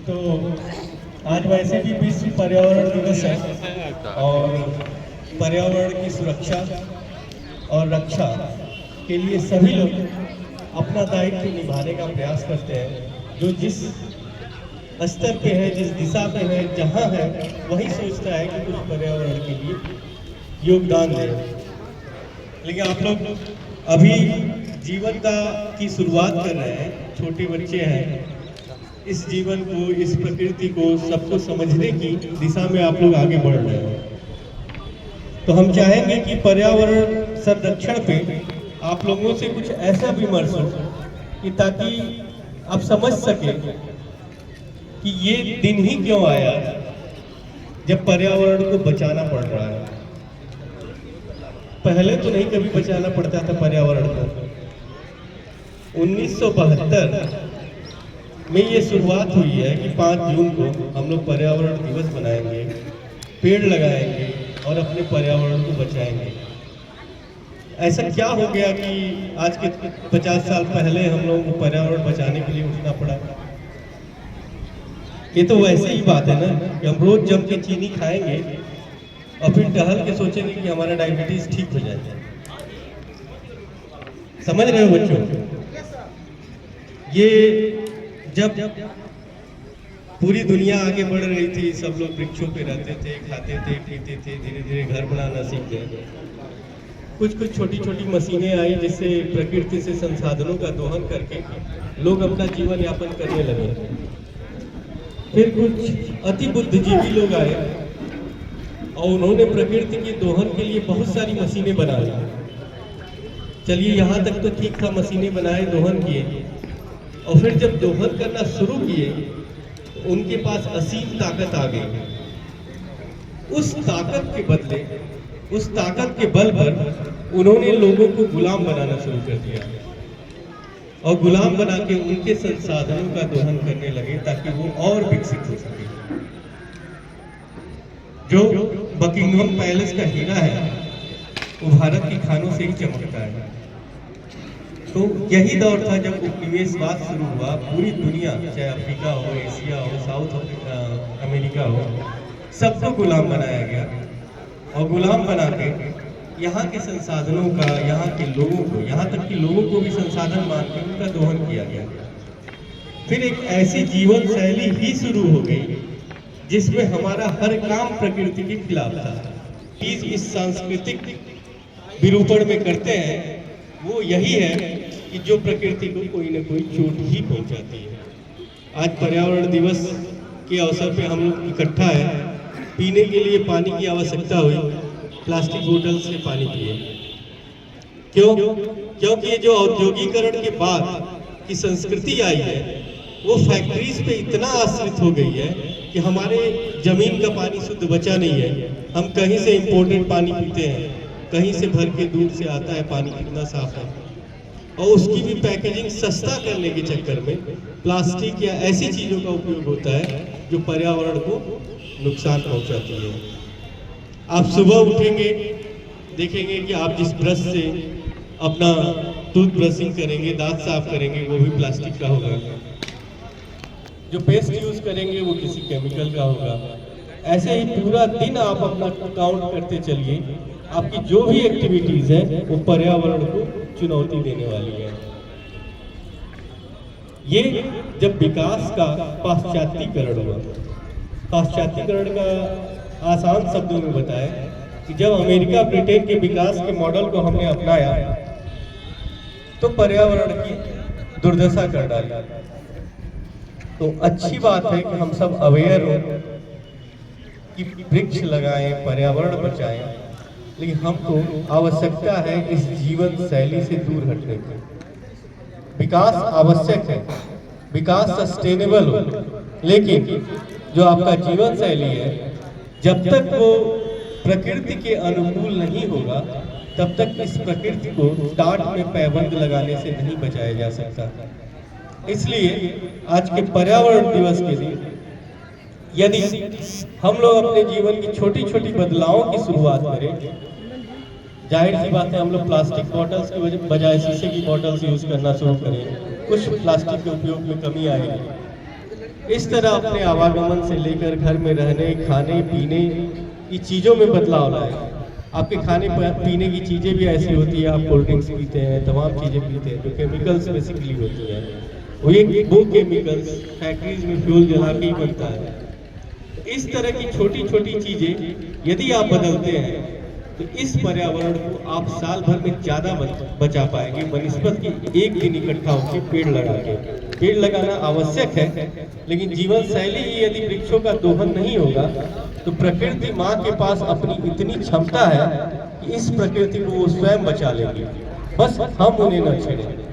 तो आज वैसे भी विश्व पर्यावरण दिवस है और पर्यावरण की सुरक्षा और रक्षा के लिए सभी लोग अपना दायित्व निभाने का प्रयास करते हैं। जो जिस स्तर पे है, जिस दिशा पे है, जहाँ है, वही सोचता है कि कुछ पर्यावरण के लिए योगदान दे। लेकिन आप लोग अभी जीवन की शुरुआत कर रहे हैं, छोटे बच्चे हैं। इस जीवन को, इस प्रकृति को, सबको समझने की दिशा में आप लोग आगे बढ़ रहे हैं। तो हम चाहेंगे कि पर्यावरण संरक्षण पे आप लोगों से कुछ ऐसा विमर्श हो कि ताकि आप समझ सके कि ये दिन ही क्यों आया जब पर्यावरण को बचाना पड़ रहा है। पहले तो नहीं कभी बचाना पड़ता था पर्यावरण को। 1972 में ये शुरुआत हुई है कि 5 जून को हम लोग पर्यावरण दिवस मनाएंगे, पेड़ लगाएंगे और अपने पर्यावरण को बचाएंगे। ऐसा क्या हो गया कि आज के 50 साल पहले हम लोगों को पर्यावरण बचाने के लिए उठना पड़ा? ये तो वैसे ही बात है ना कि हम रोज जम के चीनी खाएंगे और फिर टहल के सोचेंगे कि हमारा डायबिटीज ठीक हो जाए। समझ रहे हो बच्चों? ये जब पूरी दुनिया आगे बढ़ रही थी, सब लोग वृक्षों पे रहते थे, खाते थे, पीते थे, धीरे धीरे घर बनाना सीख गए। कुछ छोटी छोटी मशीनें आई जिससे प्रकृति से संसाधनों का दोहन करके लोग अपना जीवन यापन करने लगे। फिर कुछ अति बुद्धिजीवी लोग आए और उन्होंने प्रकृति के दोहन के लिए बहुत सारी मशीनें बना ली। चलिए यहाँ तक तो ठीक था, मशीनें बनाए, दोहन किए, और फिर जब दोहन करना शुरू किए उनके पास असीम ताकत आ गई। उस ताकत के बदले, उस ताकत के बल पर उन्होंने लोगों को गुलाम बनाना शुरू कर दिया और गुलाम बना के उनके संसाधनों का दोहन करने लगे ताकि वो और विकसित हो सके। जो बकिंगम पैलेस का हीरा है वो भारत की खानों से ही चमकता है। तो यही दौर था जब उपनिवेशवाद शुरू हुआ। पूरी दुनिया, चाहे अफ्रीका हो, एशिया हो, साउथ अमेरिका हो, सबको गुलाम बनाया गया और गुलाम बना के यहाँ के संसाधनों का, यहाँ के लोगों को, यहाँ तक कि लोगों को भी संसाधन मान के उनका दोहन किया गया। फिर एक ऐसी जीवन शैली ही शुरू हो गई जिसमें हमारा हर काम प्रकृति के खिलाफ था। इस सांस्कृतिक विरूपण में करते हैं वो यही है कि जो प्रकृति को कोई न कोई चोट ही पहुंचाती है। आज पर्यावरण दिवस के अवसर पे हम लोग इकट्ठा है। पीने के लिए पानी की आवश्यकता हुई, प्लास्टिक बोतल से पानी पिए। क्यों? क्योंकि ये जो औद्योगिकरण के बाद की संस्कृति आई है वो फैक्ट्रीज पे इतना आश्रित हो गई है कि हमारे जमीन का पानी शुद्ध बचा नहीं है। हम कहीं से इम्पोर्टेड पानी पीते हैं, कहीं से भर के दूर से आता है पानी, कितना साफ है, और उसकी भी पैकेजिंग सस्ता करने के चक्कर में प्लास्टिक या ऐसी चीज़ों का उपयोग होता है जो पर्यावरण को नुकसान पहुंचाती है। आप सुबह उठेंगे, देखेंगे कि आप जिस ब्रश से अपना टूथ ब्रशिंग करेंगे, दांत साफ करेंगे, वो भी प्लास्टिक का होगा। जो पेस्ट यूज करेंगे वो किसी केमिकल का होगा। ऐसे ही पूरा दिन आप अपना काउंट करते चलिए, आपकी जो भी एक्टिविटीज है वो पर्यावरण को चुनौती देने वाली है। ये जब विकास का पाश्चात्यीकरण हुआ, पाश्चात्यीकरण का आसान शब्दों में बताएं कि जब अमेरिका ब्रिटेन के विकास के मॉडल को हमने अपनाया तो पर्यावरण की दुर्दशा कर डाली। तो अच्छी बात है कि हम सब अवेयर हो कि वृक्ष लगाएं, पर्यावरण बचाएं, लेकिन हमको आवश्यकता है इस जीवन शैली से दूर हटने की। विकास आवश्यक है, विकास सस्टेनेबल हो, लेकिन जो आपका जीवन शैली है जब तक वो प्रकृति के अनुकूल नहीं होगा तब तक इस प्रकृति को टाट में पैबंद लगाने से नहीं बचाया जा सकता। इसलिए आज के पर्यावरण दिवस के दिन यदि हम लोग अपने जीवन की छोटी छोटी बदलावों की शुरुआत करें, जाहिर सी बात है हम लोग प्लास्टिक बॉटल्स की बजाय शीशे की बॉटल्स यूज करना शुरू करें, कुछ प्लास्टिक के उपयोग में कमी आएगी। इस तरह अपने आवागमन से लेकर घर में रहने, खाने पीने की चीज़ों में बदलाव लाए। आपके खाने पीने की चीज़ें भी ऐसी होती है, आप कोल्ड ड्रिंक्स पीते हैं, तमाम चीज़ें पीते हैं जो केमिकल्स बेसिकली होती हैं, वो केमिकल्स फैक्ट्रीज में फ्यूल जला के ही बनता है। इस तरह की छोटी छोटी चीज़ें यदि आप बदलते हैं तो इस पर्यावरण को आप साल भर में ज़्यादा बचा पाएंगे बनिस्बत की एक दिन इकट्ठा होकर पेड़ लगा के। पेड़ लगाना आवश्यक है, लेकिन जीवन शैली ही यदि वृक्षों का दोहन नहीं होगा तो प्रकृति माँ के पास अपनी इतनी क्षमता है कि इस प्रकृति को वो स्वयं बचा लेगी, बस हम उन्हें न छेड़ें।